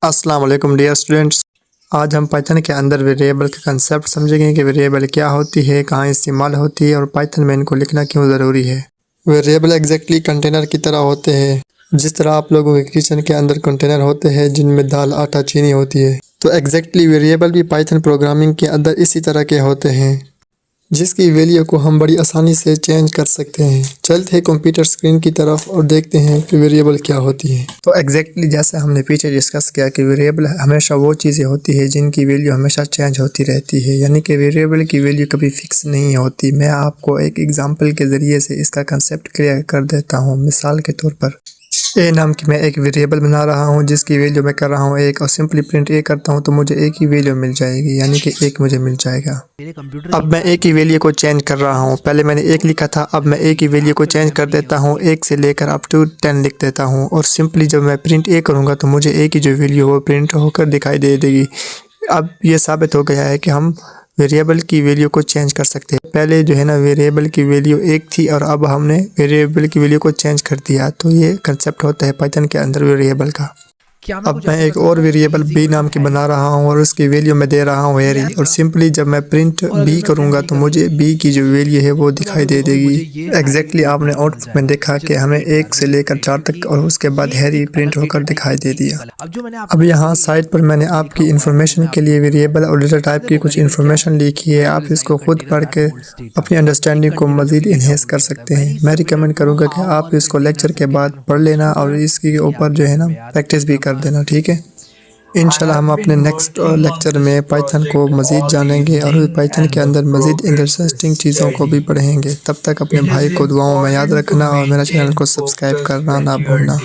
अस्सलाम वालेकुम dear students. आज हम पाइथन के अंदर वेरिएबल के कंसेप्ट समझेंगे कि वेरिएबल क्या होती है, कहाँ इस्तेमाल होती है और पाइथन में इनको लिखना क्यों ज़रूरी है। वेरिएबल एग्जैक्टली कंटेनर की तरह होते हैं। जिस तरह आप लोगों के किचन के अंदर कंटेनर होते हैं जिनमें दाल, आटा, चीनी होती है, तो एग्जैक्टली वेरिएबल भी पाइथन प्रोग्रामिंग के अंदर इसी तरह के होते हैं, जिसकी वैल्यू को हम बड़ी आसानी से चेंज कर सकते हैं। चलते हैं कंप्यूटर स्क्रीन की तरफ और देखते हैं कि वेरिएबल क्या होती है। तो एग्जैक्टली जैसे हमने पीछे डिस्कस किया कि वेरिएबल हमेशा वो चीज़ें होती है जिनकी वैल्यू हमेशा चेंज होती रहती है, यानी कि वेरिएबल की वैल्यू कभी फिक्स नहीं होती। मैं आपको एक एग्जाम्पल के ज़रिए से इसका कंसेप्ट क्लियर कर देता हूँ। मिसाल के तौर पर ए नाम की मैं एक वेरिएबल बना रहा हूँ जिसकी वैल्यू मैं कर रहा हूँ एक, और सिंपली प्रिंट ए करता हूँ तो मुझे ए की वैल्यू मिल जाएगी, यानी कि एक मुझे मिल जाएगा। अब मैं ए की वैल्यू को चेंज कर रहा हूँ। पहले मैंने एक लिखा था, अब मैं ए की वैल्यू को चेंज कर देता हूँ, एक से लेकर अप टू 10 लिख देता हूँ, और सिंपली जब मैं प्रिंट ए करूँगा तो मुझे ए की जो वैल्यू वो प्रिंट होकर दिखाई दे देगी। अब ये साबित हो गया है कि हम वेरिएबल की वैल्यू को चेंज कर सकते हैं। पहले जो है ना वेरिएबल की वैल्यू एक थी और अब हमने वेरिएबल की वैल्यू को चेंज कर दिया। तो ये कंसेप्ट होता है पाइथन के अंदर वेरिएबल का। अब मैं एक और वेरिएबल बी नाम की बना रहा हूँ और उसकी वैल्यू मैं दे रहा हूँ वेरी, और सिंपली जब मैं प्रिंट बी करूँगा तो मुझे बी की जो वैल्यू है वो दिखाई दे देगी। एग्जैक्टली आपने आउटपुट में देखा कि हमें 1 से लेकर 4 तक और उसके बाद हैरी प्रिंट होकर दिखाई दे दिया। अब यहाँ साइड पर मैंने आपकी इन्फॉर्मेशन के लिए वेरिएबल और डेटा टाइप की कुछ इन्फॉर्मेशन लिखी है। आप इसको खुद पढ़ के अपनी अंडरस्टैंडिंग को मज़ीद इन्हेंस कर सकते हैं। मैं रिकमेंड करूँगा कि आप इसको लेक्चर के बाद पढ़ लेना और इसके ऊपर जो है ना प्रैक्टिस भी कर देना, ठीक है। इंशाल्लाह हम अपने नेक्स्ट लेक्चर में पाइथन को मज़ीद जानेंगे और पाइथन के अंदर मज़ीद इंटरेस्टिंग चीज़ों को भी पढ़ेंगे। तब तक अपने भाई को दुआओं में याद रखना और मेरा चैनल को सब्सक्राइब करना ना भूलना।